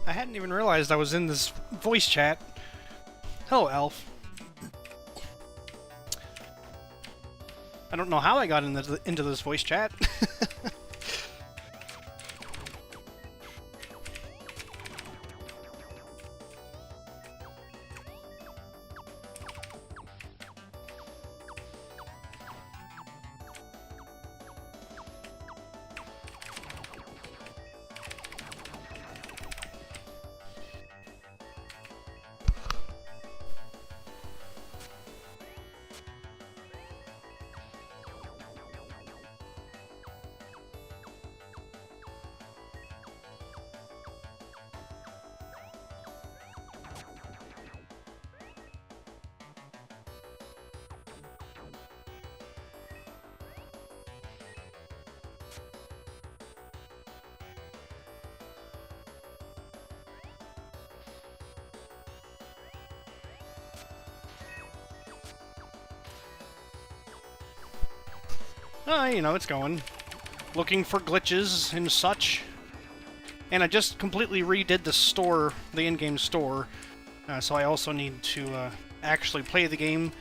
I hadn't even realized I was in this voice chat. Hello, Elf. I don't know how I got into this voice chat. You know, it's going. Looking for glitches and such. And I just completely redid the store, the in-game store. So I also need to actually play the game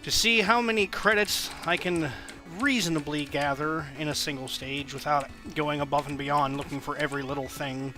to see how many credits I can reasonably gather in a single stage without going above and beyond looking for every little thing.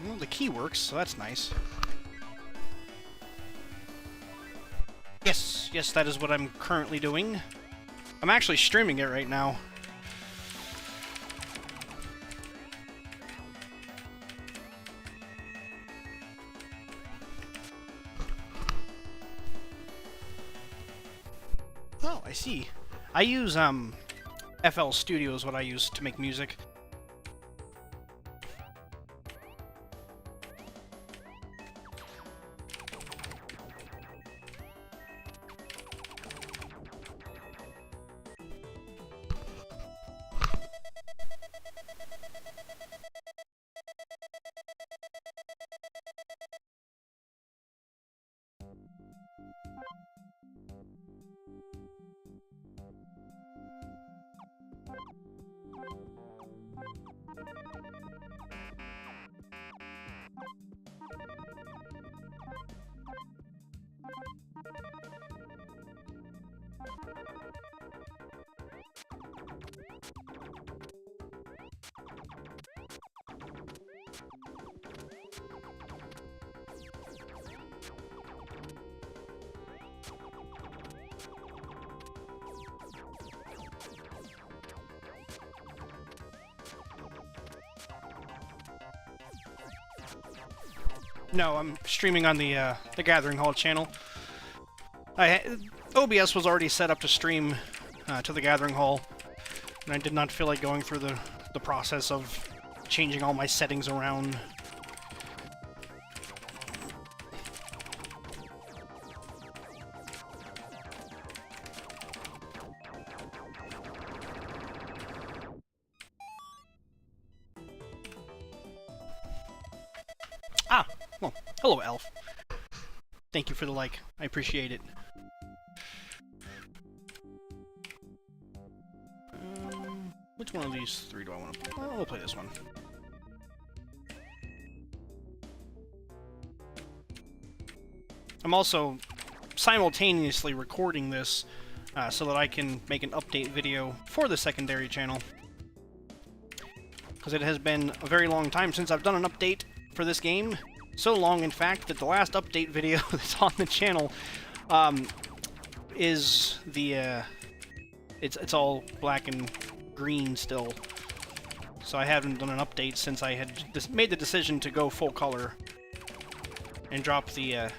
Well, the key works, so that's nice. Yes, that is what I'm currently doing. I'm actually streaming it right now. Oh, I see. I use, FL Studio is what I use to make music. No, I'm streaming on the Gathering Hall channel. OBS was already set up to stream to the Gathering Hall, and I did not feel like going through the process of changing all my settings around. Ah, well, hello, Elf. Thank you for the like. I appreciate it. Which one of these three do I want to play? Well, we'll play this one. I'm also simultaneously recording this so that I can make an update video for the secondary channel. Because it has been a very long time since I've done an update for this game. So long, in fact, that the last update video that's on the channel is the... It's all black and green still. So I haven't done an update since I had made the decision to go full color and drop the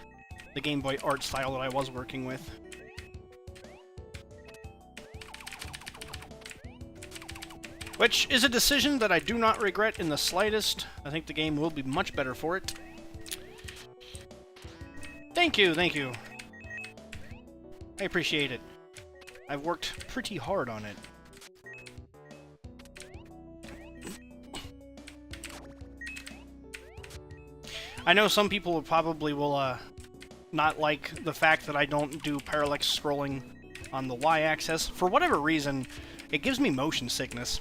Game Boy art style that I was working with. Which is a decision that I do not regret in the slightest. I think the game will be much better for it. Thank you, thank you. I appreciate it. I've worked pretty hard on it. I know some people probably will not like the fact that I don't do parallax scrolling on the Y-axis. For whatever reason, it gives me motion sickness.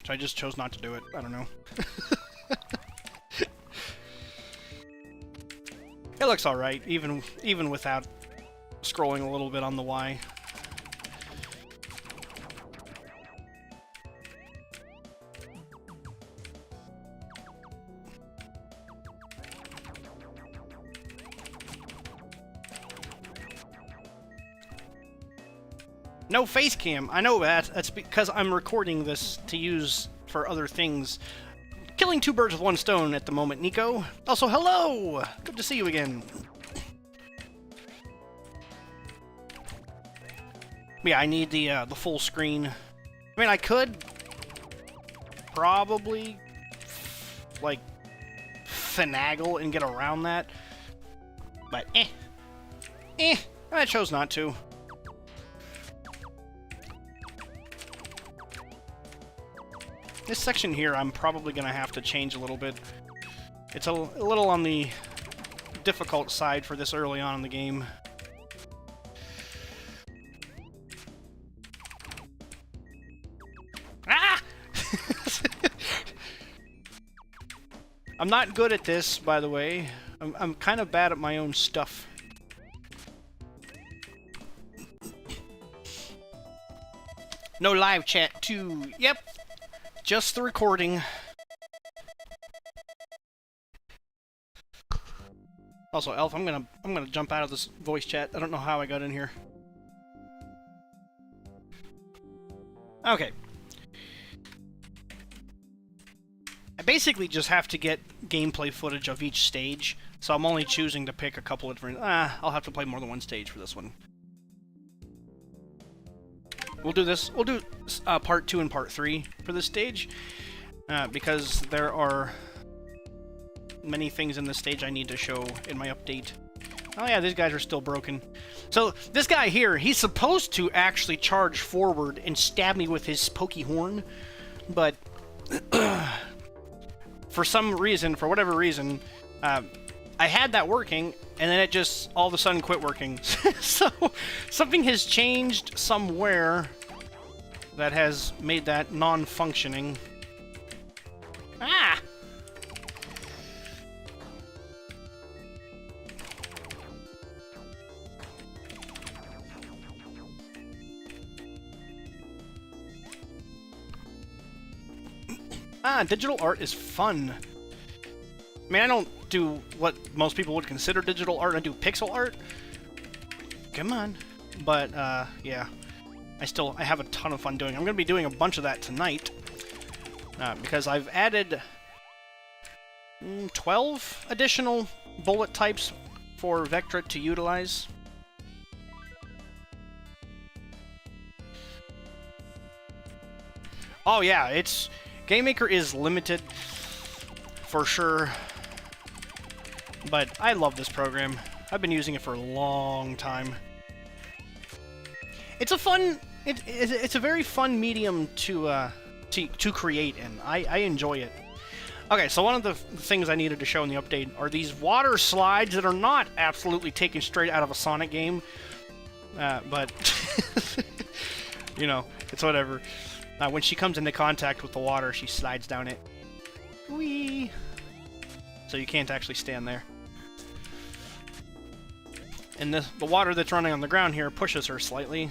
So I just chose not to do it. I don't know. It looks alright, even without scrolling a little bit on the Y. No face cam. I know that. That's because I'm recording this to use for other things. Killing two birds with one stone at the moment, Nico. Also, hello! Good to see you again. Yeah, I need the full screen. I mean, I could probably like finagle and get around that, but I chose not to. This section here, I'm probably going to have to change a little bit. It's a little on the difficult side for this early on in the game. Ah! I'm not good at this, by the way. I'm kind of bad at my own stuff. No live chat, too. Yep. Just the recording. Also, Elf, I'm gonna jump out of this voice chat. I don't know how I got in here. Okay. I basically just have to get gameplay footage of each stage, so I'm only choosing to pick a couple of different... I'll have to play more than one stage for this one. We'll do this. We'll do part 2 and part 3 for this stage, because there are many things in this stage I need to show in my update. Oh yeah, these guys are still broken. So this guy here, he's supposed to actually charge forward and stab me with his pokey horn, but for some reason, for whatever reason, I had that working, and then it just all of a sudden quit working. So something has changed somewhere that has made that non-functioning. Ah! Digital art is fun. I mean, I don't do what most people would consider digital art. I do pixel art. Come on. But, yeah. I have a ton of fun doing it. I'm going to be doing a bunch of that tonight. Because I've added 12 additional bullet types for Vectra to utilize. Oh yeah, GameMaker is limited for sure. But I love this program. I've been using it for a long time. It's a fun... It's a very fun medium to create in. I enjoy it. Okay, so one of the things I needed to show in the update are these water slides that are not absolutely taken straight out of a Sonic game. But, you know, it's whatever. When she comes into contact with the water, she slides down it. Whee! So you can't actually stand there. And the water that's running on the ground here pushes her slightly.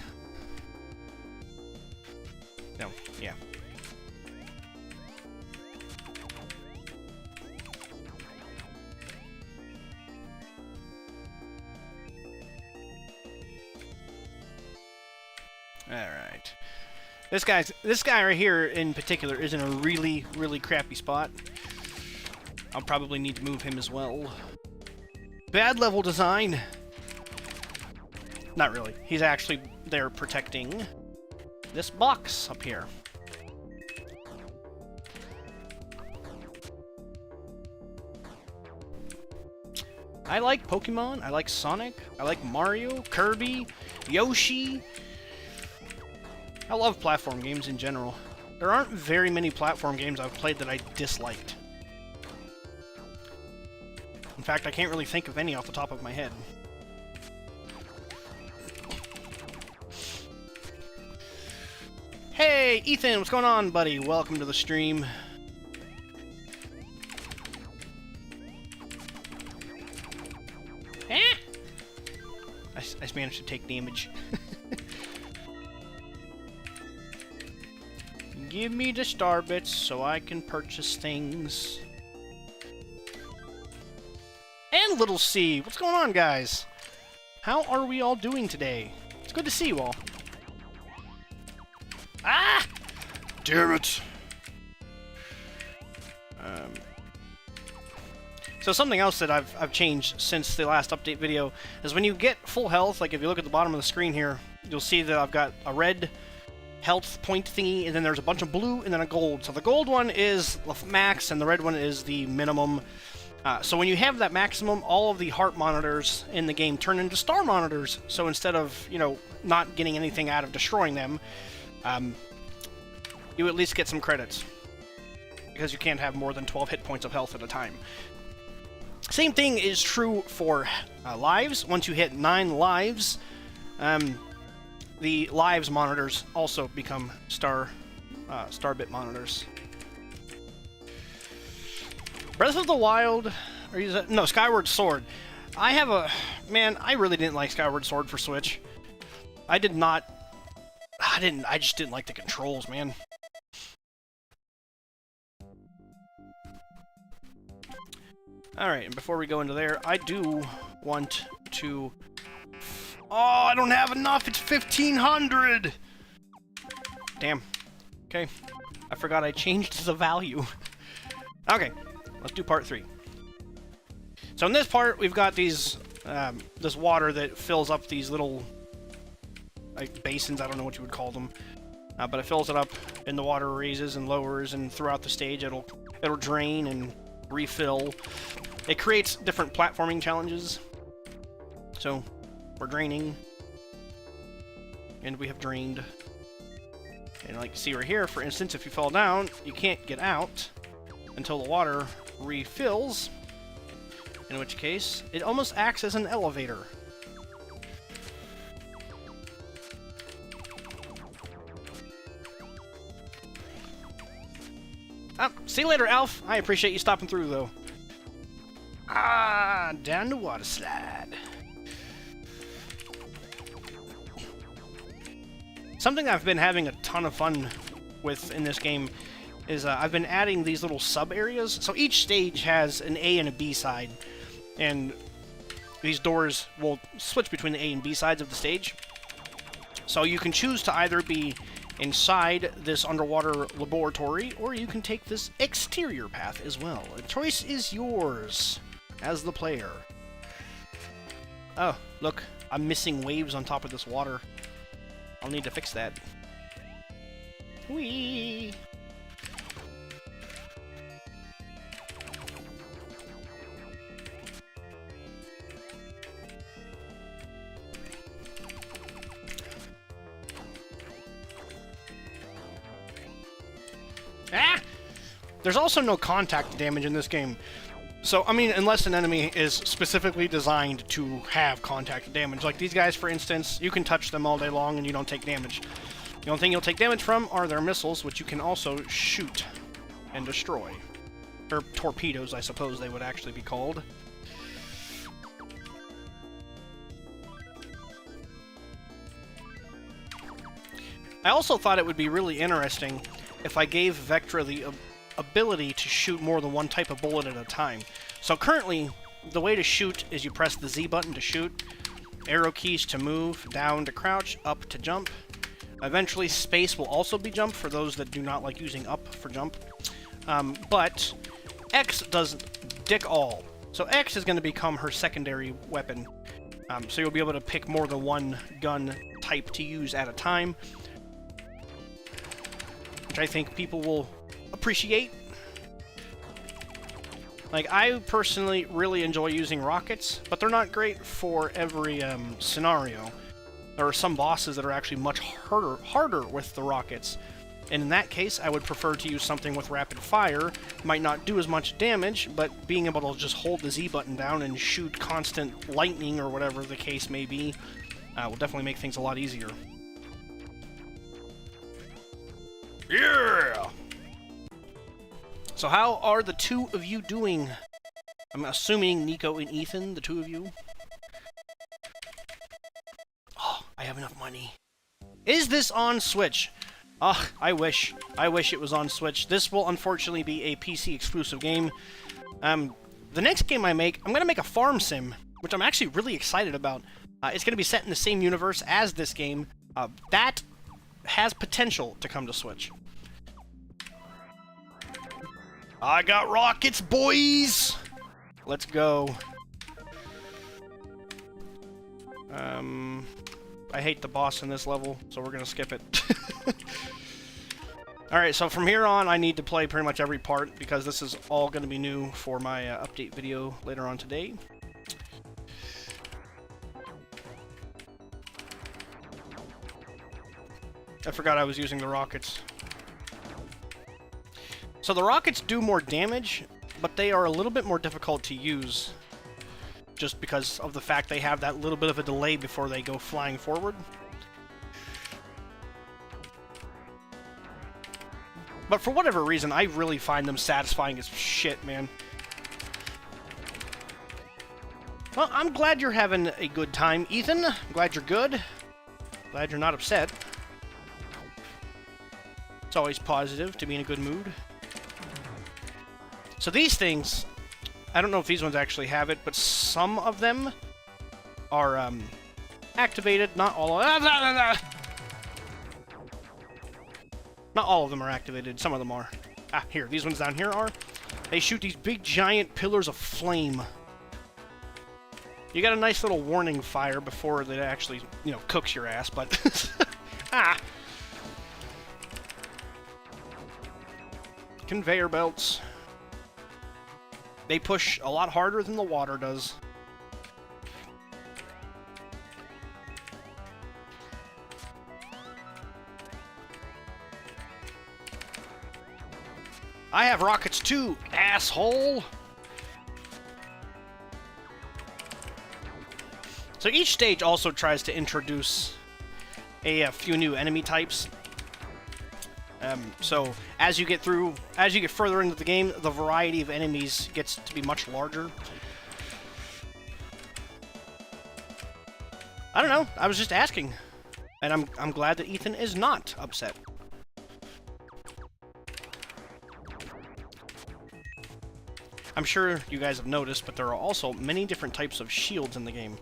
No, yeah. Alright. This guy right here in particular is in a really, really crappy spot. I'll probably need to move him as well. Bad level design. Not really. He's actually there protecting this box up here. I like Pokemon. I like Sonic. I like Mario, Kirby, Yoshi. I love platform games in general. There aren't very many platform games I've played that I disliked. In fact, I can't really think of any off the top of my head. Hey, Ethan, what's going on, buddy? Welcome to the stream. Eh? I managed to take damage. Give me the star bits so I can purchase things. And Little C, what's going on, guys? How are we all doing today? It's good to see you all. Ah! Damn it! So something else that I've changed since the last update video is when you get full health, like if you look at the bottom of the screen here, you'll see that I've got a red health point thingy, and then there's a bunch of blue, and then a gold. So the gold one is the max, and the red one is the minimum. So when you have that maximum, all of the heart monitors in the game turn into star monitors. So instead of, you know, not getting anything out of destroying them, you at least get some credits. Because you can't have more than 12 hit points of health at a time. Same thing is true for lives. Once you hit 9 lives, the lives monitors also become star bit monitors. Breath of the Wild, no, Skyward Sword. I really didn't like Skyward Sword for Switch. I just didn't like the controls, man. Alright, and before we go into there, I do want to... Oh, I don't have enough! It's 1,500! Damn. Okay. I forgot I changed the value. Okay, let's do part 3. So in this part, we've got these, this water that fills up these little, like, basins, I don't know what you would call them. But it fills it up, and the water raises and lowers, and throughout the stage it'll drain and refill. It creates different platforming challenges. So, we're draining. And we have drained. And like you see right here, for instance, if you fall down, you can't get out until the water refills. In which case, it almost acts as an elevator. See you later, Alf. I appreciate you stopping through, though. Ah, down the water slide. Something I've been having a ton of fun with in this game is I've been adding these little sub-areas. So each stage has an A and a B side, and these doors will switch between the A and B sides of the stage. So you can choose to either be inside this underwater laboratory, or you can take this exterior path as well. The choice is yours as the player. Oh, look, I'm missing waves on top of this water. I'll need to fix that. Whee! Ah! There's also no contact damage in this game. So, I mean, unless an enemy is specifically designed to have contact damage. Like these guys, for instance, you can touch them all day long and you don't take damage. The only thing you'll take damage from are their missiles, which you can also shoot and destroy. Or torpedoes, I suppose they would actually be called. I also thought it would be really interesting if I gave Vectra the ability to shoot more than one type of bullet at a time. So currently, the way to shoot is you press the Z button to shoot, arrow keys to move, down to crouch, up to jump. Eventually, space will also be jump for those that do not like using up for jump. But X does dick all. So X is going to become her secondary weapon. So you'll be able to pick more than one gun type to use at a time, which I think people will appreciate. Like, I personally really enjoy using rockets, but they're not great for every scenario. There are some bosses that are actually much harder with the rockets. And in that case, I would prefer to use something with rapid fire. Might not do as much damage, but being able to just hold the Z button down and shoot constant lightning or whatever the case may be will definitely make things a lot easier. Yeah! So how are the two of you doing? I'm assuming Nico and Ethan, the two of you. Oh, I have enough money. Is this on Switch? Oh, I wish. I wish it was on Switch. This will unfortunately be a PC exclusive game. The next game I make, I'm going to make a farm sim, which I'm actually really excited about. It's going to be set in the same universe as this game. That has potential to come to Switch. I got rockets, boys! Let's go. I hate the boss in this level, so we're gonna skip it. Alright, so from here on, I need to play pretty much every part, because this is all gonna be new for my update video later on today. I forgot I was using the rockets. So the rockets do more damage, but they are a little bit more difficult to use, just because of the fact they have that little bit of a delay before they go flying forward. But for whatever reason, I really find them satisfying as shit, man. Well, I'm glad you're having a good time, Ethan. I'm glad you're good. Glad you're not upset. It's always positive to be in a good mood. So these things, I don't know if these ones actually have it, but some of them are activated. Not all of them. Not all of them are activated. Some of them are. Ah, here. These ones down here are. They shoot these big, giant pillars of flame. You got a nice little warning fire before it actually, you know, cooks your ass, but... ah! Conveyor belts. They push a lot harder than the water does. I have rockets too, asshole! So each stage also tries to introduce a few new enemy types. So as you get further into the game, the variety of enemies gets to be much larger. I don't know. I was just asking, and I'm glad that Ethan is not upset. I'm sure you guys have noticed, but there are also many different types of shields in the game.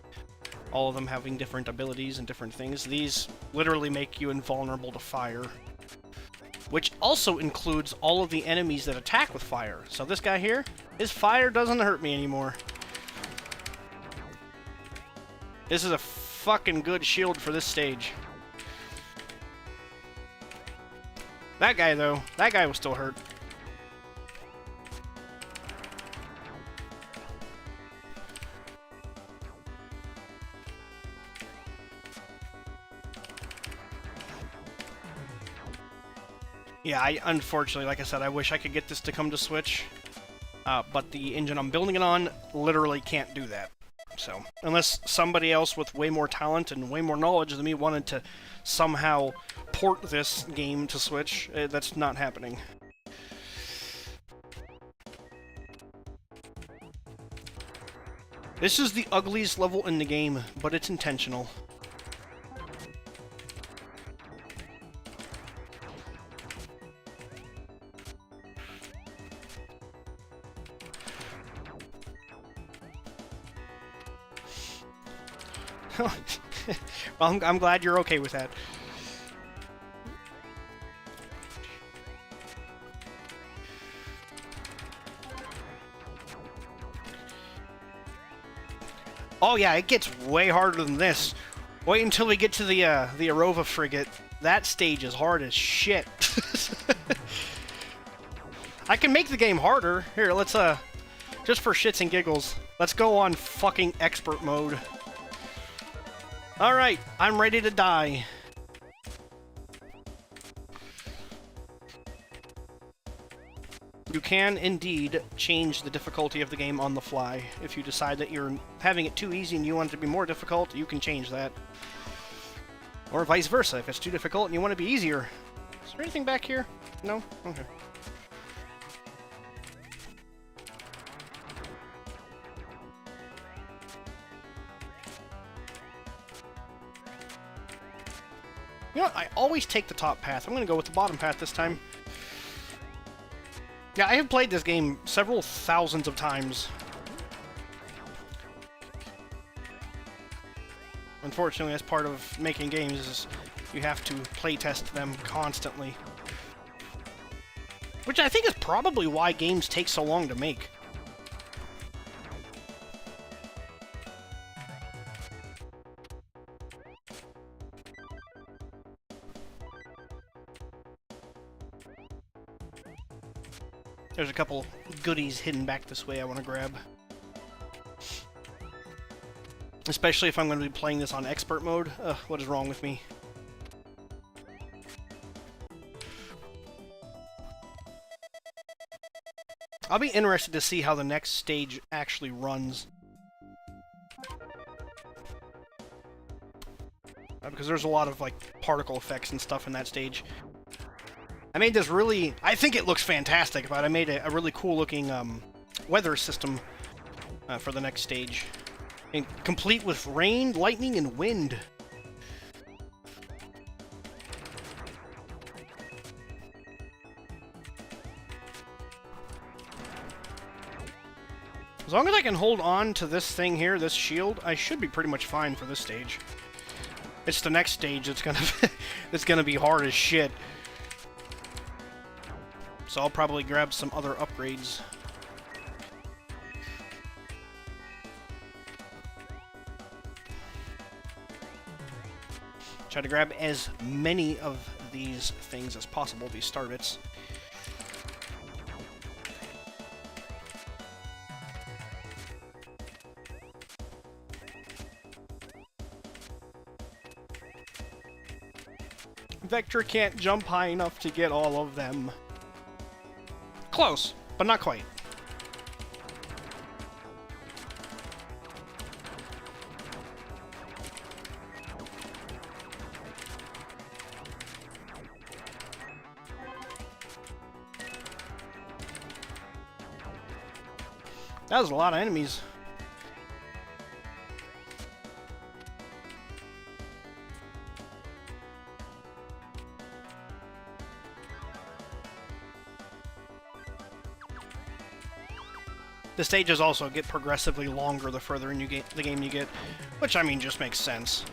All of them having different abilities and different things. These literally make you invulnerable to fire, which also includes all of the enemies that attack with fire. So this guy here, his fire doesn't hurt me anymore. This is a fucking good shield for this stage. That guy, though, that guy was still hurt. Yeah, unfortunately, like I said, I wish I could get this to come to Switch, but the engine I'm building it on literally can't do that. So, unless somebody else with way more talent and way more knowledge than me wanted to somehow port this game to Switch, that's not happening. This is the ugliest level in the game, but it's intentional. Well, I'm glad you're okay with that. Oh yeah, it gets way harder than this. Wait until we get to the Arova frigate. That stage is hard as shit. I can make the game harder. Here, let's just for shits and giggles, let's go on fucking expert mode. Alright, I'm ready to die. You can indeed change the difficulty of the game on the fly. If you decide that you're having it too easy and you want it to be more difficult, you can change that. Or vice versa, if it's too difficult and you want it to be easier. Is there anything back here? No? Okay. You know what? I always take the top path. I'm going to go with the bottom path this time. Yeah, I have played this game several thousands of times. Unfortunately, as part of making games, is you have to playtest them constantly. Which I think is probably why games take so long to make. There's a couple goodies hidden back this way I want to grab. Especially if I'm going to be playing this on expert mode. Ugh, what is wrong with me? I'll be interested to see how the next stage actually runs. Because there's a lot of, like, particle effects and stuff in that stage. I made this really... I think it looks fantastic, but I made a really cool-looking weather system for the next stage. And complete with rain, lightning, and wind. As long as I can hold on to this thing here, this shield, I should be pretty much fine for this stage. It's the next stage that's gonna that's gonna be hard as shit. So I'll probably grab some other upgrades. Try to grab as many of these things as possible, these star bits. Vectra can't jump high enough to get all of them. Close, but not quite. That was a lot of enemies. The stages also get progressively longer the further in the game you get, which, I mean, just makes sense.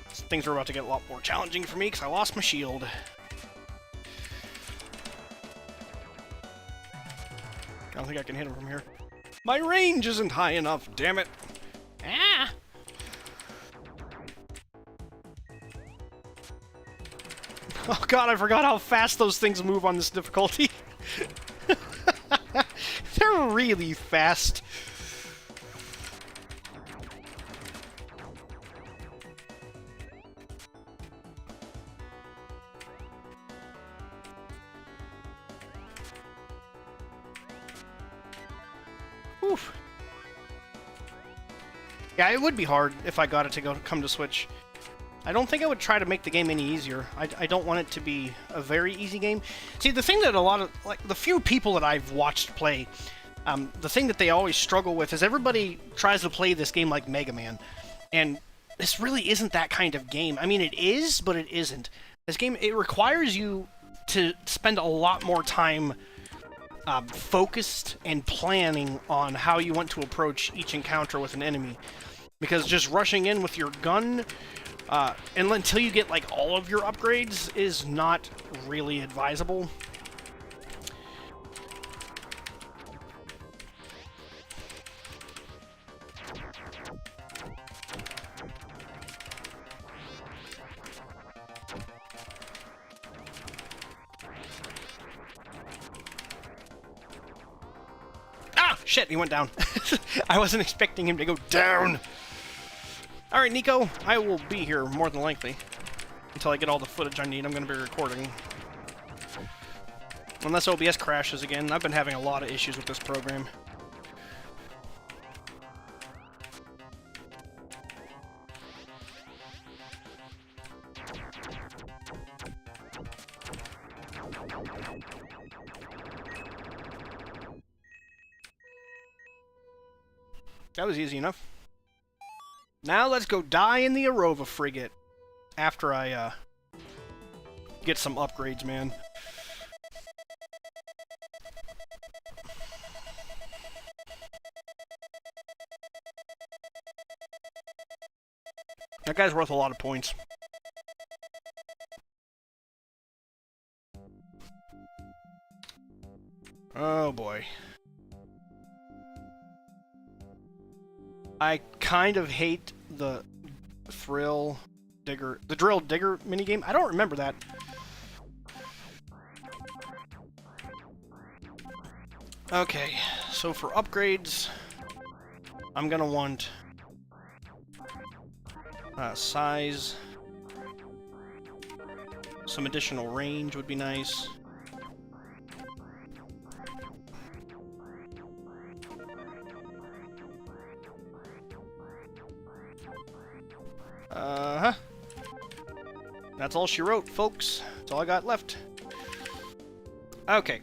Things are about to get a lot more challenging for me because I lost my shield. I don't think I can hit him from here. My range isn't high enough, damn it! Ah! Oh god, I forgot how fast those things move on this difficulty. They're really fast. Oof. Yeah, it would be hard if I got it to come to Switch. I don't think I would try to make the game any easier. I don't want it to be a very easy game. See, the thing that a lot of, like, the few people that I've watched play, The thing that they always struggle with is everybody tries to play this game like Mega Man, and this really isn't that kind of game. I mean, it is, but it isn't. This game, it requires you to spend a lot more time focused and planning on how you want to approach each encounter with an enemy. Because just rushing in with your gun, and until you get like all of your upgrades, is not really advisable. Shit, he went down. I wasn't expecting him to go down. Alright, Nico, I will be here more than likely. Until I get all the footage I need, I'm going to be recording. Unless OBS crashes again. I've been having a lot of issues with this program. That was easy enough. Now let's go die in the Arova frigate. After I, get some upgrades, man. That guy's worth a lot of points. Oh boy. I kind of hate the drill digger minigame. I don't remember that. Okay, so for upgrades, I'm gonna want size. Some additional range would be nice. That's all she wrote, folks. That's all I got left. Okay.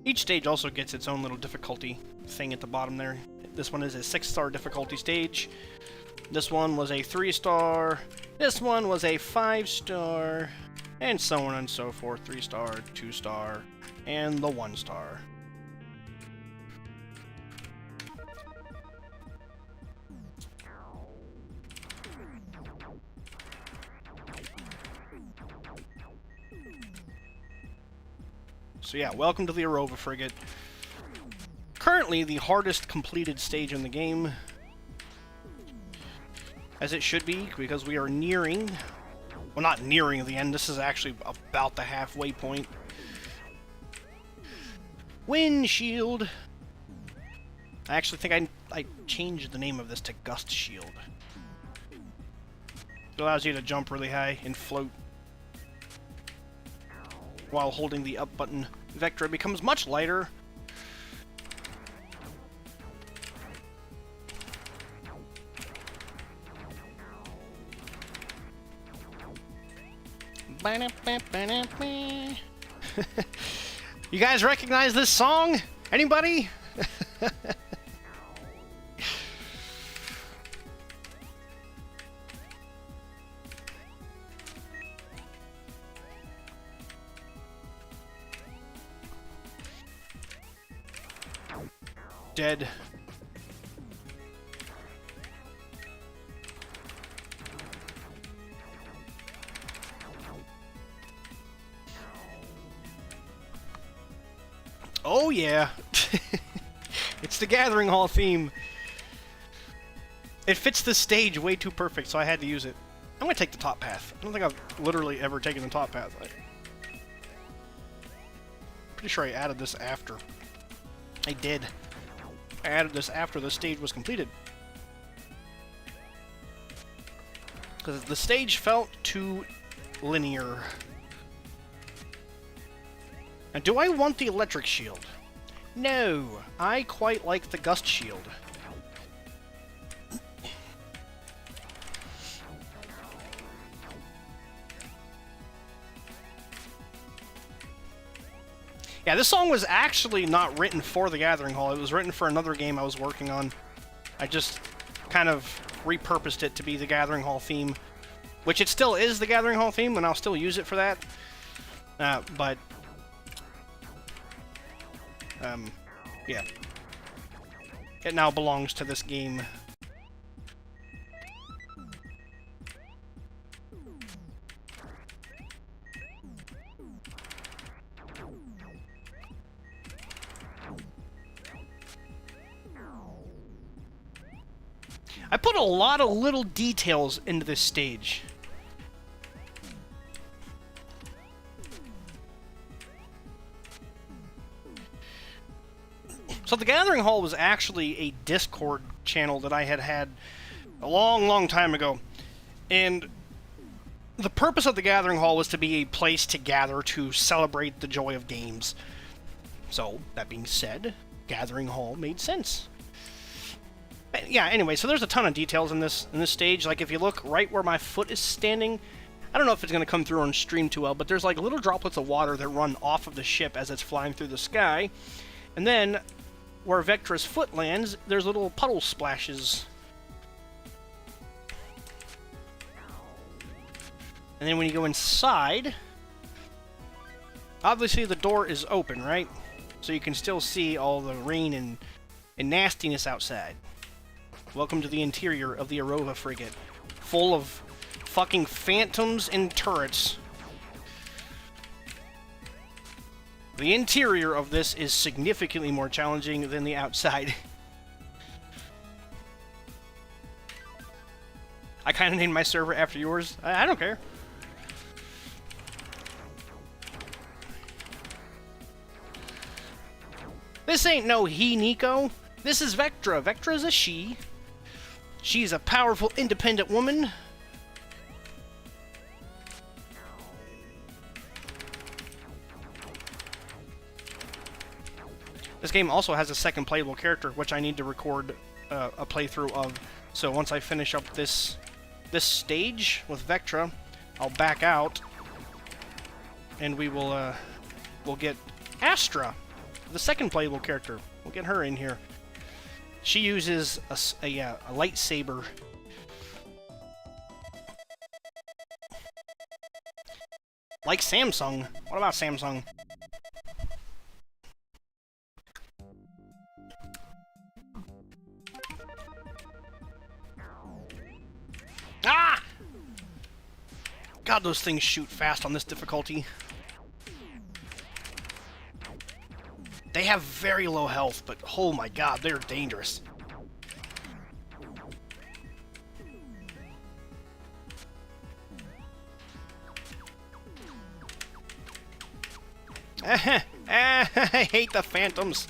Each stage also gets its own little difficulty thing at the bottom there. This one is a 6-star difficulty stage. This one was a 3-star. This one was a 5-star. And so on and so forth. 3-star, 2-star, and the 1-star. So yeah, welcome to the Arova frigate. Currently the hardest completed stage in the game. As it should be, because we are nearing... Well, not nearing the end, this is actually about the halfway point. Windshield! I actually think I changed the name of this to Gust Shield. It allows you to jump really high and float while holding the up button. Vectra becomes much lighter. You guys recognize this song? Anybody? Dead. Oh yeah. It's the Gathering Hall theme. It fits the stage way too perfect, so I had to use it. I'm gonna take the top path. I don't think I've literally ever taken the top path. Pretty sure I added this after. I did. I added this after the stage was completed. Because the stage felt too linear. Now, do I want the electric shield? No, I quite like the gust shield. Yeah, this song was actually not written for the Gathering Hall. It was written for another game I was working on. I just kind of repurposed it to be the Gathering Hall theme, which it still is the Gathering Hall theme, and I'll still use it for that. But yeah. It now belongs to this game. I put a lot of little details into this stage. So the Gathering Hall was actually a Discord channel that I had a long, long time ago. And the purpose of the Gathering Hall was to be a place to gather to celebrate the joy of games. So, that being said, Gathering Hall made sense. Yeah, anyway, so there's a ton of details in this stage. Like, if you look right where my foot is standing, I don't know if it's going to come through on stream too well, but there's like little droplets of water that run off of the ship as it's flying through the sky. And then, where Vectra's foot lands, there's little puddle splashes. And then when you go inside, obviously the door is open, right? So you can still see all the rain and nastiness outside. Welcome to the interior of the Arova frigate, full of fucking phantoms and turrets. The interior of this is significantly more challenging than the outside. I kind of named my server after yours. I don't care. This ain't no he, Nico. This is Vectra. Vectra is a she. She's a powerful, independent woman. This game also has a second playable character, which I need to record a playthrough of. So once I finish up this stage with Vectra, I'll back out, and we'll get Astra, the second playable character. We'll get her in here. She uses a lightsaber. Like Samsung. What about Samsung? Ah! God, those things shoot fast on this difficulty. They have very low health, but oh my god, they're dangerous. I hate the phantoms.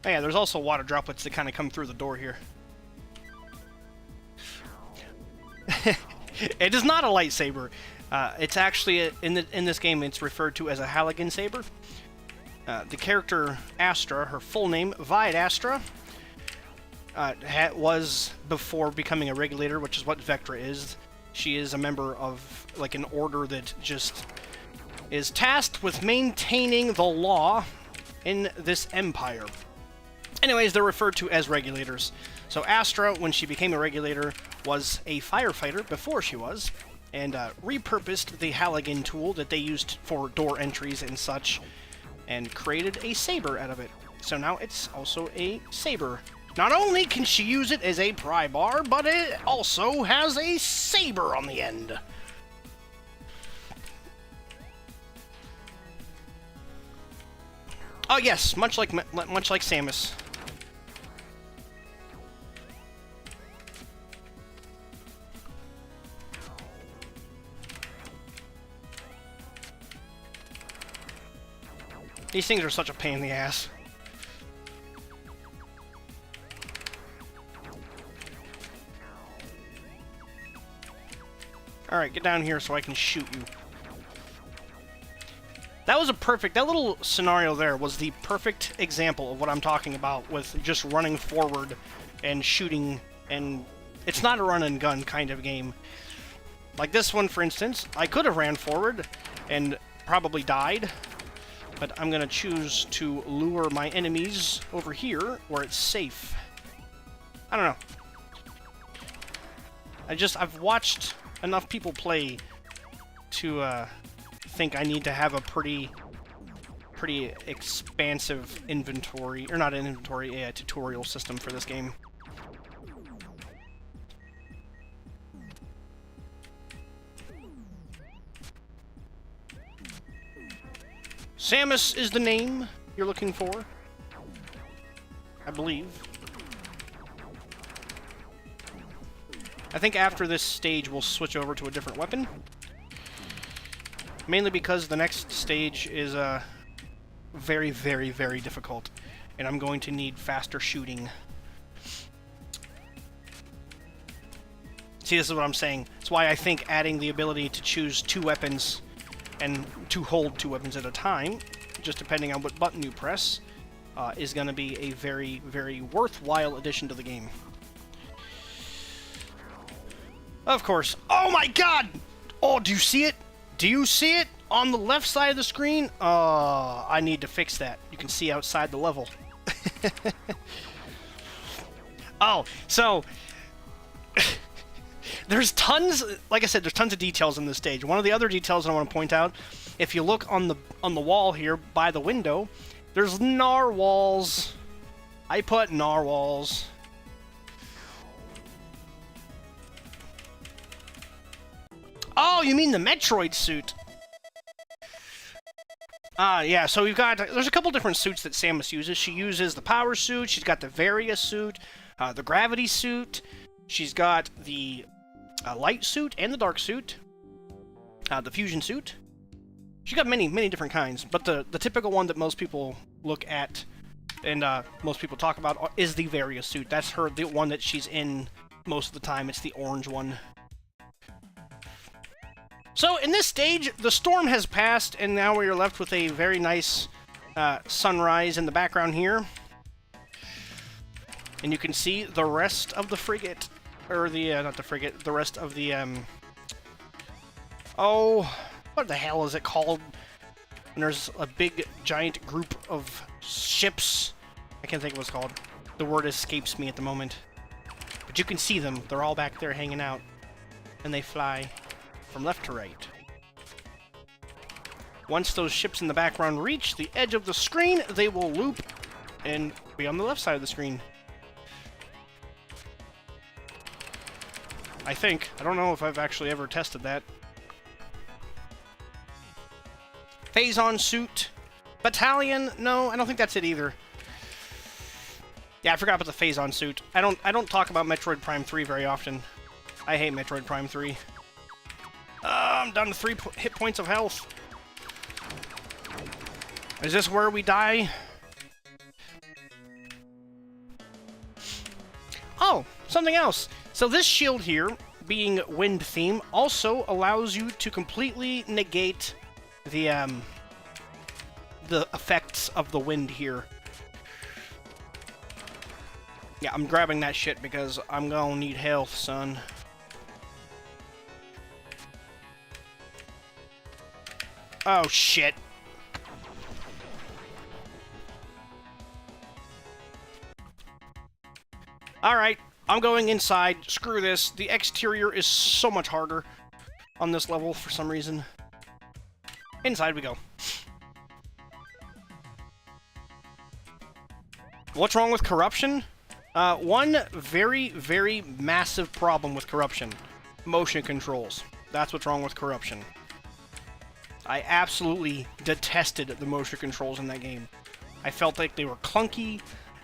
Oh yeah, there's also water droplets that kind of come through the door here. It is not a lightsaber. It's actually, in this game, it's referred to as a Halligan saber. The character Astra, her full name, Vide Astra, was, before becoming a regulator, which is what Vectra is, she is a member of, like, an order that just is tasked with maintaining the law in this empire. Anyways, they're referred to as regulators. So Astra, when she became a regulator, was a firefighter before she was, and repurposed the Halligan tool that they used for door entries and such, and created a saber out of it. So now it's also a saber. Not only can she use it as a pry bar, but it also has a saber on the end. Oh yes, much like Samus. These things are such a pain in the ass. Alright, get down here so I can shoot you. That was a perfect... That little scenario there was the perfect example of what I'm talking about with just running forward and shooting, and it's not a run and gun kind of game. Like this one, for instance, I could have ran forward and probably died, but I'm going to choose to lure my enemies over here where it's safe. I don't know. I've watched enough people play to think I need to have a pretty expansive inventory, or not an inventory, a tutorial system for this game. Samus is the name you're looking for, I believe. I think after this stage we'll switch over to a different weapon. Mainly because the next stage is very, very, very difficult, and I'm going to need faster shooting. See, this is what I'm saying. That's why I think adding the ability to choose 2 weapons and to hold 2 weapons at a time, just depending on what button you press, is going to be a very, very worthwhile addition to the game. Of course. Oh my god! Oh, do you see it? Do you see it? On the left side of the screen? Oh, I need to fix that. You can see outside the level. Oh, so... there's tons... Like I said, there's tons of details in this stage. One of the other details I want to point out, if you look on the wall here by the window, there's narwhals. I put narwhals. Oh, you mean the Metroid suit? Yeah, so we've got... There's a couple different suits that Samus uses. She uses the power suit, she's got the Varia suit, the gravity suit, she's got the light suit and the dark suit, the fusion suit. She's got many, many different kinds, but the typical one that most people look at and most people talk about is the Varia suit. That's the one that she's in most of the time. It's the orange one. So, in this stage, the storm has passed, and now we are left with a very nice sunrise in the background here. And you can see the rest of the frigate, or the, not the frigate, the rest of the, oh, what the hell is it called? And there's a big, giant group of ships. I can't think of what it's called. The word escapes me at the moment. But you can see them. They're all back there hanging out. And they fly from left to right. Once those ships in the background reach the edge of the screen, they will loop and be on the left side of the screen. I think. I don't know if I've actually ever tested that. Phazon suit. Battalion? No, I don't think that's it either. Yeah, I forgot about the Phazon suit. I don't talk about Metroid Prime 3 very often. I hate Metroid Prime 3. I'm down to 3 hit points of health. Is this where we die? Oh, something else. So this shield here, being wind theme, also allows you to completely negate the effects of the wind here. Yeah, I'm grabbing that shit because I'm gonna need health, son. Oh, shit. Alright, I'm going inside. Screw this. The exterior is so much harder on this level for some reason. Inside we go. What's wrong with corruption? One very, very massive problem with corruption. Motion controls. That's what's wrong with corruption. I absolutely detested the motion controls in that game. I felt like they were clunky,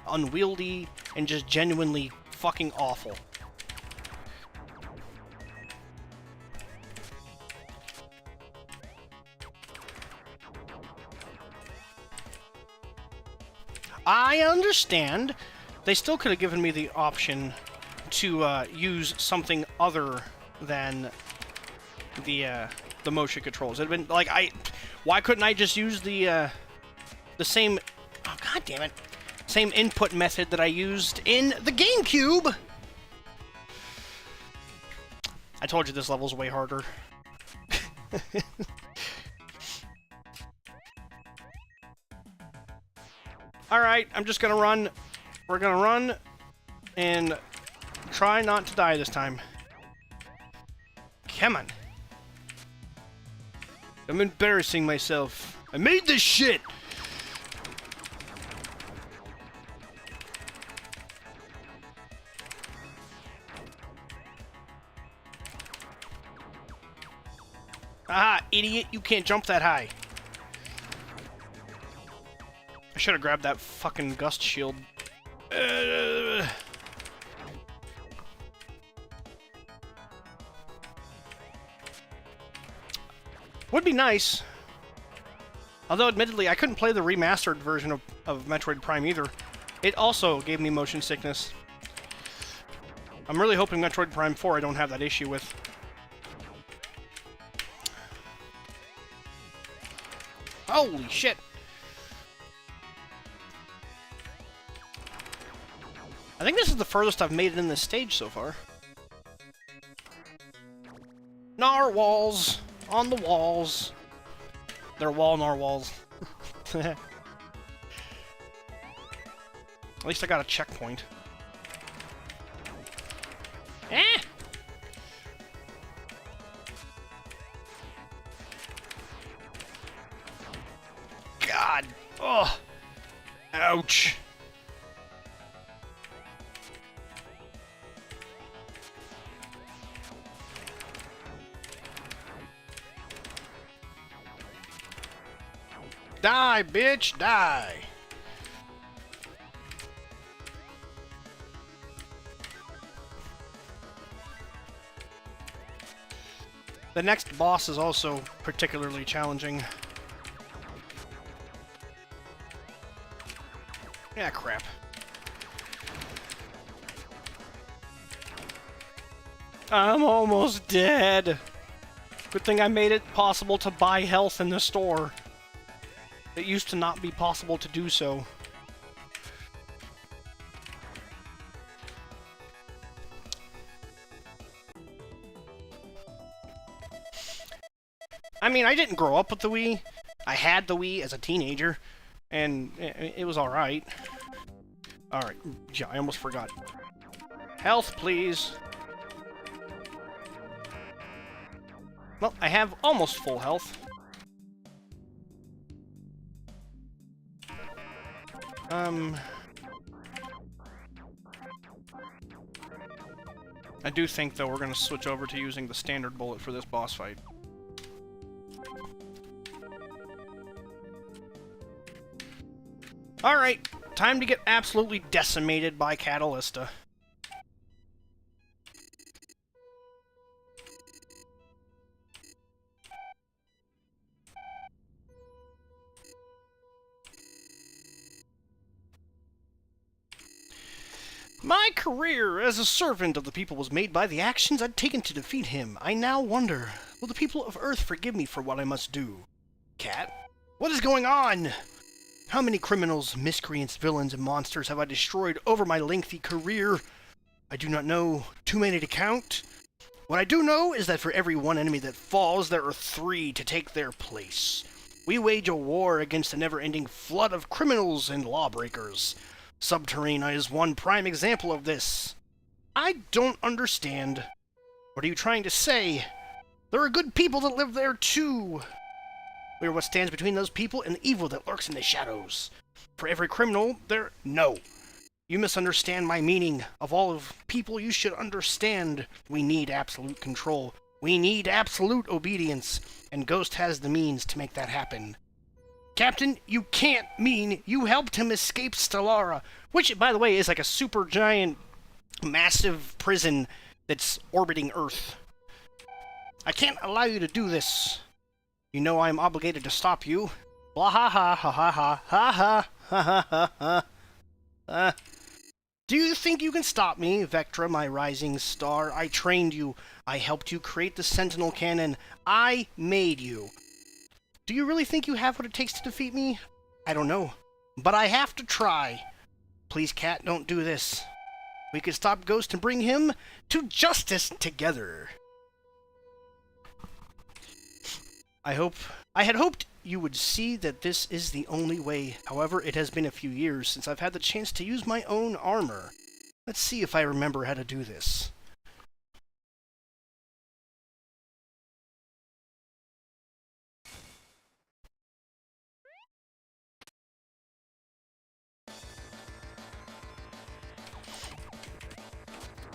unwieldy, and just genuinely fucking awful. I understand. They still could have given me the option to use something other than the motion controls. It'd been like Why couldn't I just use the same... Oh, god damn it. Same input method that I used in the GameCube? I told you this level's way harder. Alright, I'm just gonna run. We're gonna run and try not to die this time. Come on. I'm embarrassing myself. I made this shit! Aha, idiot, you can't jump that high. I should have grabbed that fucking gust shield. Would be nice. Although, admittedly, I couldn't play the remastered version of Metroid Prime either. It also gave me motion sickness. I'm really hoping Metroid Prime 4 I don't have that issue with. Holy shit! I think this is the furthest I've made it in this stage so far. Narwhals! On the walls! They're wall narwhals. At least I got a checkpoint. Eh! God! Oh! Ouch! Die, bitch! Die! The next boss is also particularly challenging. Yeah, crap. I'm almost dead! Good thing I made it possible to buy health in the store. It used to not be possible to do so. I mean, I didn't grow up with the Wii. I had the Wii as a teenager, and it was alright. Alright, yeah, I almost forgot. Health, please. Well, I have almost full health. I do think, though, we're going to switch over to using the standard bullet for this boss fight. Alright, time to get absolutely decimated by Catalysta. My career as a servant of the people was made by the actions I'd taken to defeat him. I now wonder, will the people of Earth forgive me for what I must do? Cat? What is going on? How many criminals, miscreants, villains, and monsters have I destroyed over my lengthy career? I do not know. Too many to count. What I do know is that for every one enemy that falls, there are 3 to take their place. We wage a war against a never-ending flood of criminals and lawbreakers. Subterrane is one prime example of this. I don't understand. What are you trying to say? There are good people that live there, too. We are what stands between those people and the evil that lurks in the shadows. For every criminal, there... No. You misunderstand my meaning. Of all of people, you should understand. We need absolute control. We need absolute obedience. And Ghost has the means to make that happen. Captain, you can't mean you helped him escape Stellara, which, by the way, is like a super giant, massive prison that's orbiting Earth. I can't allow you to do this. You know I am obligated to stop you. Blah ha ha ha ha ha ha ha ha ha ha ha. Do you think you can stop me, Vectra, my rising star? I trained you. I helped you create the Sentinel Cannon. I made you. Do you really think you have what it takes to defeat me? I don't know, but I have to try. Please, Cat, don't do this. We could stop Ghost and bring him to justice together. I had hoped you would see that this is the only way. However, it has been a few years since I've had the chance to use my own armor. Let's see if I remember how to do this.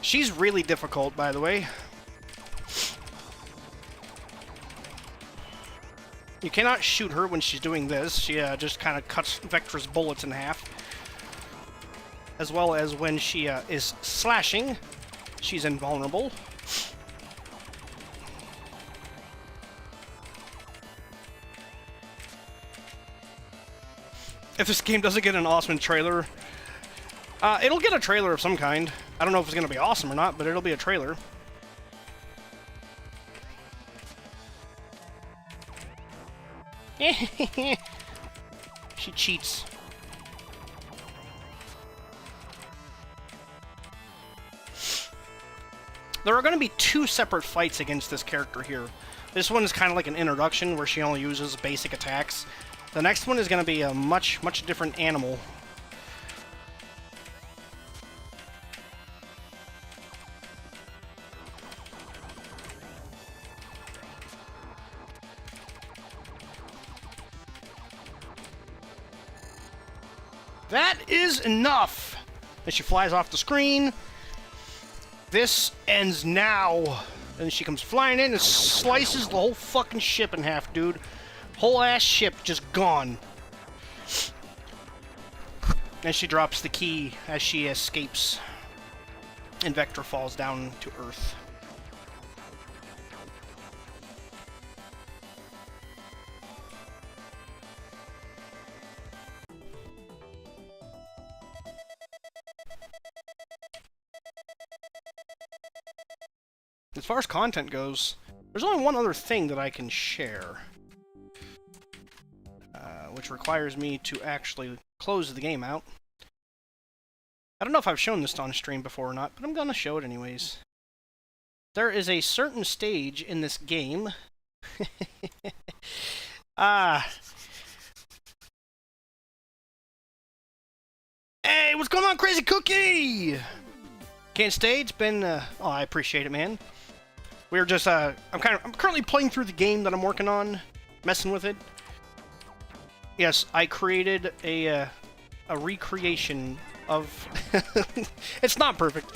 She's really difficult, by the way. You cannot shoot her when she's doing this. She just kind of cuts Vectra's bullets in half. As well as when she is slashing, she's invulnerable. If this game doesn't get an awesome trailer, it'll get a trailer of some kind. I don't know if it's going to be awesome or not, but it'll be a trailer. She cheats. There are going to be two separate fights against this character here. This one is kind of like an introduction where she only uses basic attacks. The next one is going to be a much different animal. That is enough! And she flies off the screen. This ends now. And she comes flying in and slices the whole fucking ship in half, dude. Whole ass ship just gone. And she drops the key as she escapes. And Vectra falls down to Earth. As far as content goes, there's only one other thing that I can share. Which requires me to actually close the game out. I don't know if I've shown this on stream before or not, but I'm gonna show it anyways. There is a certain stage in this game. Hey, what's going on, Crazy Cookie? Can't stay. It's been. Oh, I appreciate it, man. We're just. I'm currently playing through the game that I'm working on, messing with it. Yes, I created a recreation of... It's not perfect,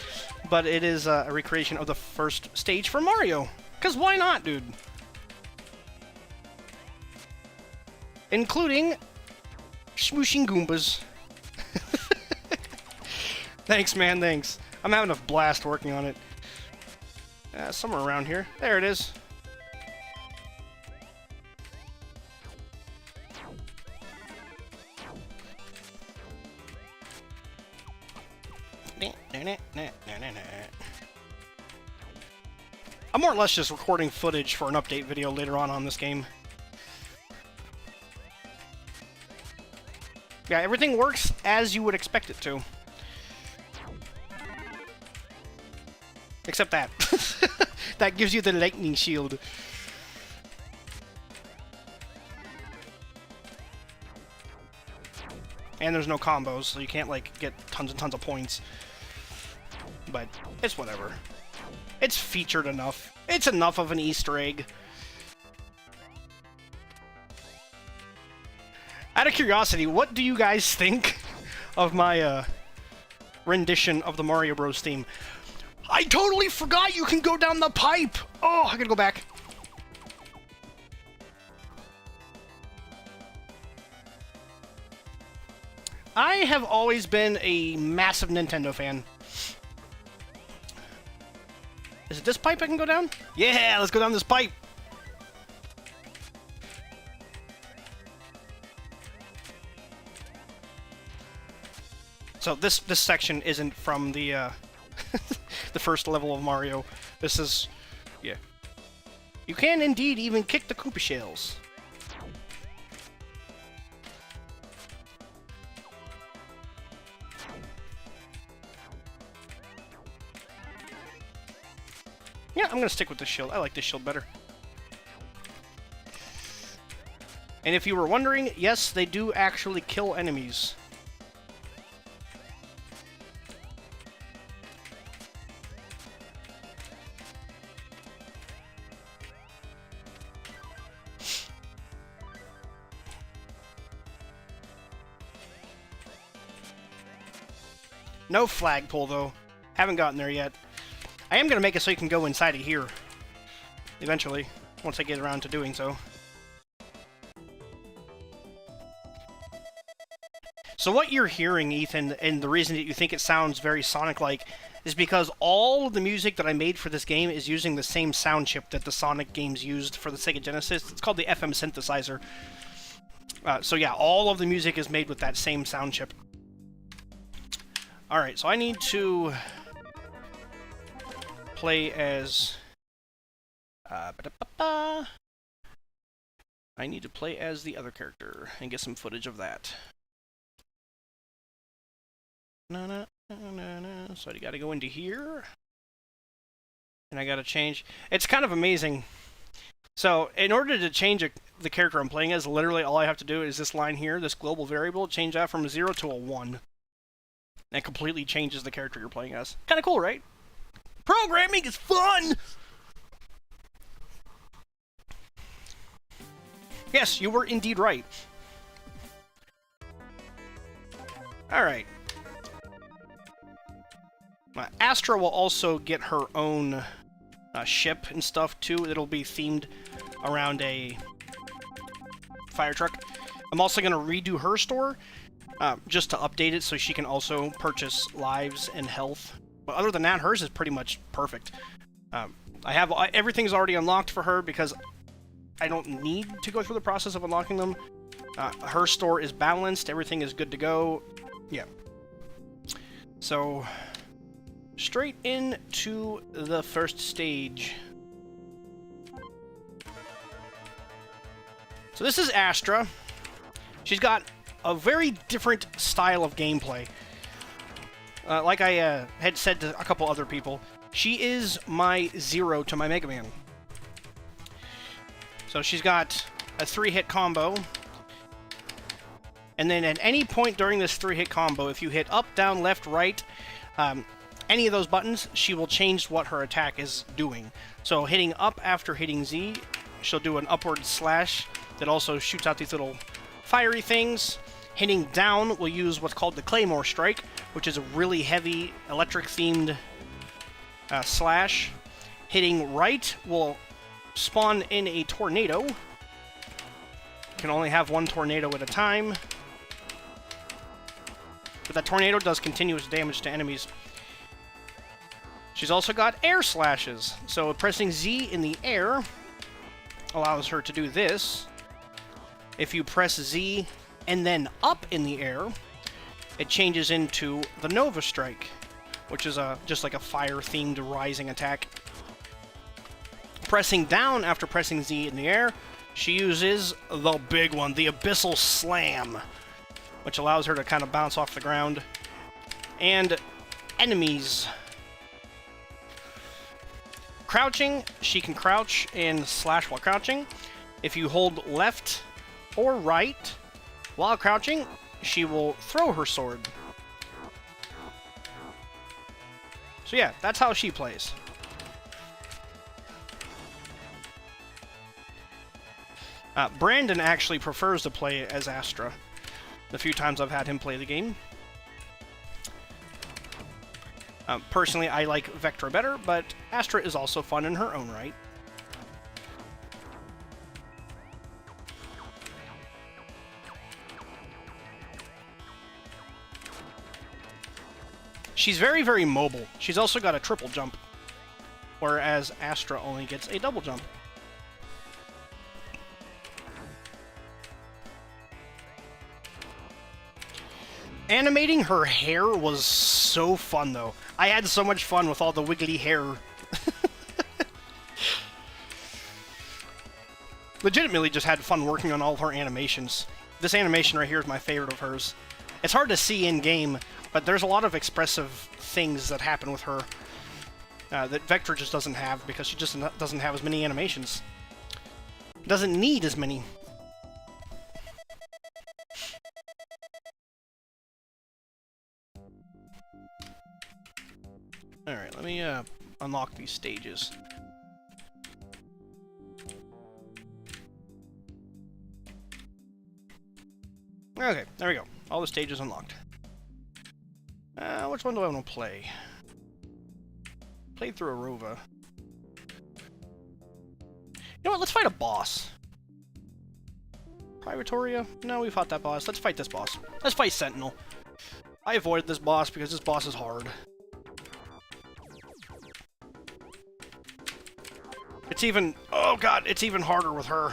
but it is a recreation of the first stage for Mario. Because why not, dude? Including... Smooshing Goombas. Thanks, man, thanks. I'm having a blast working on it. Somewhere around here. There it is. I'm more or less just recording footage for an update video later on this game. Yeah, everything works as you would expect it to. Except that. That gives you the lightning shield. And there's no combos, so you can't, like, get tons and tons of points. But it's whatever. It's featured enough. It's enough of an Easter egg. Out of curiosity, what do you guys think of my rendition of the Mario Bros. Theme? I totally forgot you can go down the pipe! Oh, I gotta go back. I have always been a massive Nintendo fan. Is it this pipe I can go down? Yeah, let's go down this pipe! So this section isn't from the the first level of Mario. This is... yeah. You can indeed even kick the Koopa shells. Yeah, I'm gonna stick with this shield. I like this shield better. And if you were wondering, yes, they do actually kill enemies. No flagpole, though. Haven't gotten there yet. I am going to make it so you can go inside of here. Eventually. Once I get around to doing so. So what you're hearing, Ethan, and the reason that you think it sounds very Sonic-like, is because all of the music that I made for this game is using the same sound chip that the Sonic games used for the Sega Genesis. It's called the FM synthesizer. So yeah, all of the music is made with that same sound chip. Alright, so I need to play as... I need to play as the other character and get some footage of that. So I gotta go into here. And I gotta change... It's kind of amazing. So, in order to change the character I'm playing as, literally all I have to do is this line here, this global variable, change that from a 0 to a 1. And it completely changes the character you're playing as. Kind of cool, right? Programming is fun! Yes, you were indeed right. Alright. Astra will also get her own ship and stuff, too. It'll be themed around a fire truck. I'm also going to redo her store, just to update it so she can also purchase lives and health. But other than that, hers is pretty much perfect. I have everything's already unlocked for her because I don't need to go through the process of unlocking them. Her store is balanced, everything is good to go. Yeah. So, straight into the first stage. So this is Astra. She's got a very different style of gameplay. Like I had said to a couple other people, she is my Zero to my Mega Man. So she's got a 3-hit combo. And then at any point during this 3-hit combo, if you hit up, down, left, right, any of those buttons, she will change what her attack is doing. So hitting up after hitting Z, she'll do an upward slash that also shoots out these little fiery things. Hitting down will use what's called the Claymore Strike, which is a really heavy electric-themed slash. Hitting right will spawn in a tornado. You can only have one tornado at a time. But that tornado does continuous damage to enemies. She's also got air slashes. So pressing Z in the air allows her to do this. If you press Z and then up in the air, it changes into the Nova Strike, which is just like a fire-themed rising attack. Pressing down after pressing Z in the air, she uses the big one, the Abyssal Slam, which allows her to kind of bounce off the ground. And enemies. Crouching, she can crouch and slash while crouching. If you hold left or right while crouching, she will throw her sword. So yeah, that's how she plays. Brandon actually prefers to play as Astra, the few times I've had him play the game. Personally, I like Vectra better, but Astra is also fun in her own right. She's very, very mobile. She's also got a triple jump, whereas Astra only gets a double jump. Animating her hair was so fun, though. I had so much fun with all the wiggly hair. Legitimately just had fun working on all of her animations. This animation right here is my favorite of hers. It's hard to see in-game, but there's a lot of expressive things that happen with her. that Vectra just doesn't have because she just doesn't have as many animations. Doesn't need as many. Alright, let me unlock these stages. Okay, there we go. All the stages unlocked. Which one do I want to play? Play through Arova. You know what? Let's fight a boss. Privatoria? No, we fought that boss. Let's fight this boss. Let's fight Sentinel. I avoided this boss because this boss is hard. It's even... Oh god, it's even harder with her.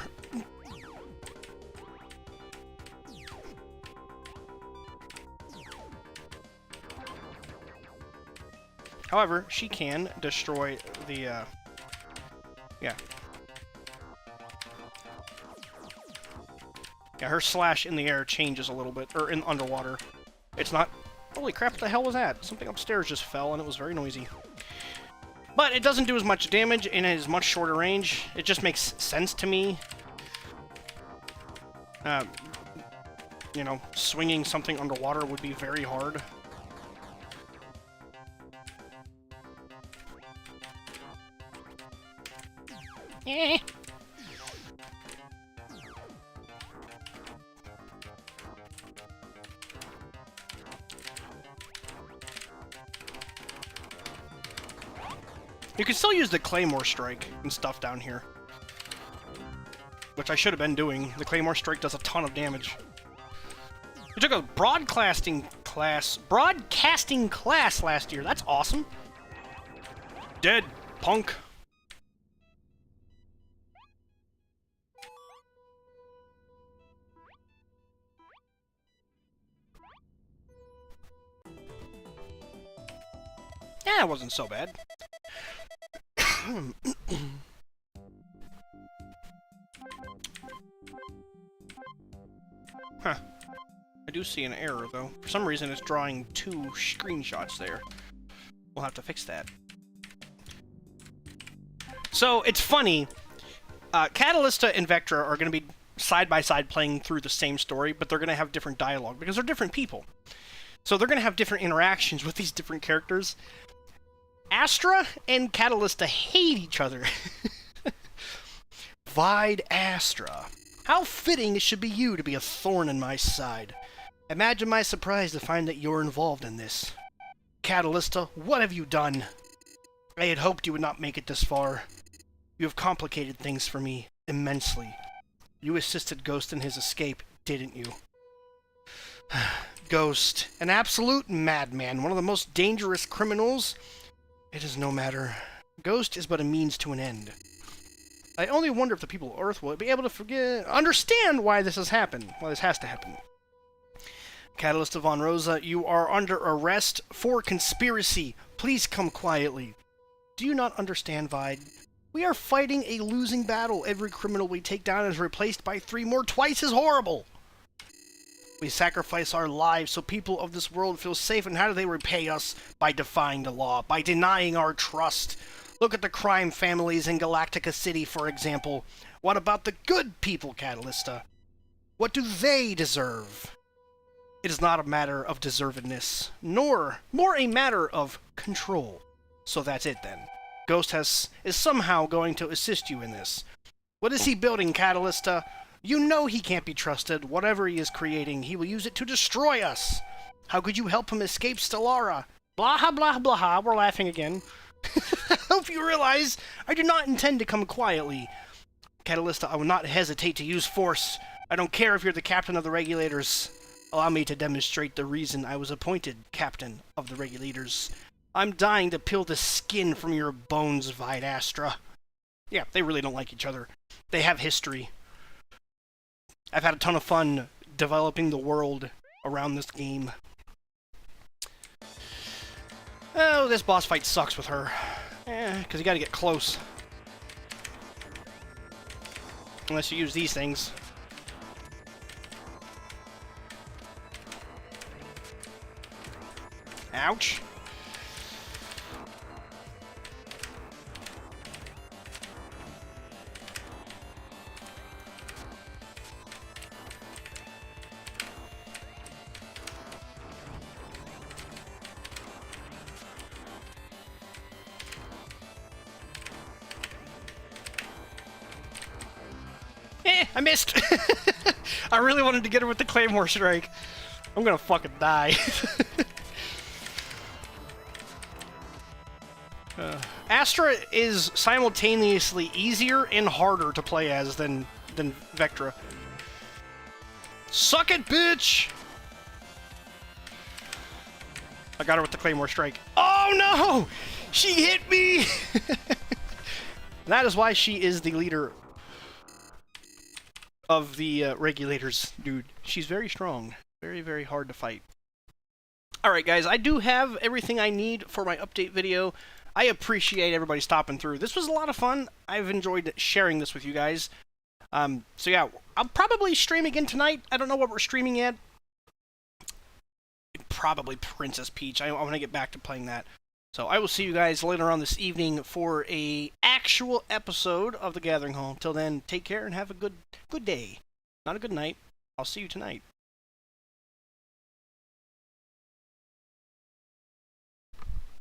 However, she can destroy the, yeah. Yeah, her slash in the air changes a little bit, or in underwater. It's not... Holy crap, what the hell was that? Something upstairs just fell, and it was very noisy. But it doesn't do as much damage, and it is much shorter range. It just makes sense to me. You know, swinging something underwater would be very hard. Eh. You can still use the Claymore Strike and stuff down here. Which I should have been doing. The Claymore Strike does a ton of damage. We took a broadcasting class last year. That's awesome. Dead, punk. Yeah, it wasn't so bad. Huh. I do see an error, though. For some reason, it's drawing 2 screenshots there. We'll have to fix that. So, it's funny. Catalysta and Vectra are going to be side by side playing through the same story, but they're going to have different dialogue, because they're different people. So they're going to have different interactions with these different characters. Astra and Catalysta hate each other. Vide Astra. How fitting it should be you to be a thorn in my side. Imagine my surprise to find that you're involved in this. Catalysta, what have you done? I had hoped you would not make it this far. You have complicated things for me immensely. You assisted Ghost in his escape, didn't you? Ghost, an absolute madman, one of the most dangerous criminals. It is no matter. Ghost is but a means to an end. I only wonder if the people of Earth will be able to understand why this has happened. Why this has to happen. Catalysta Von Rosa, you are under arrest for conspiracy. Please come quietly. Do you not understand, Vide? We are fighting a losing battle. Every criminal we take down is replaced by 3 more twice as horrible. We sacrifice our lives so people of this world feel safe, and how do they repay us? By defying the law, by denying our trust. Look at the crime families in Galactica City, for example. What about the good people, Catalysta? What do they deserve? It is not a matter of deservedness, nor more a matter of control. So that's it then. Ghost is somehow going to assist you in this. What is he building, Catalysta? You know he can't be trusted. Whatever he is creating, he will use it to destroy us. How could you help him escape Stellara? Blah, blah, blah. We're laughing again. I hope you realize I do not intend to come quietly. Catalysta, I will not hesitate to use force. I don't care if you're the captain of the Regulators. Allow me to demonstrate the reason I was appointed captain of the Regulators. I'm dying to peel the skin from your bones, Vide Astra. Yeah, they really don't like each other. They have history. I've had a ton of fun developing the world around this game. Oh, this boss fight sucks with her. Because you gotta get close. Unless you use these things. Ouch. I missed! I really wanted to get her with the Claymore Strike. I'm gonna fucking die. Astra is simultaneously easier and harder to play as than Vectra. Suck it, bitch! I got her with the Claymore Strike. Oh no! She hit me! That is why she is the leader of the regulators, dude. She's very strong. Very, very hard to fight. Alright guys, I do have everything I need for my update video. I appreciate everybody stopping through. This was a lot of fun. I've enjoyed sharing this with you guys. So yeah, I'll probably stream again tonight. I don't know what we're streaming at. Probably Princess Peach. I want to get back to playing that. So I will see you guys later on this evening for a actual episode of The Gathering Hall. Till then, take care and have a good day. Not a good night. I'll see you tonight.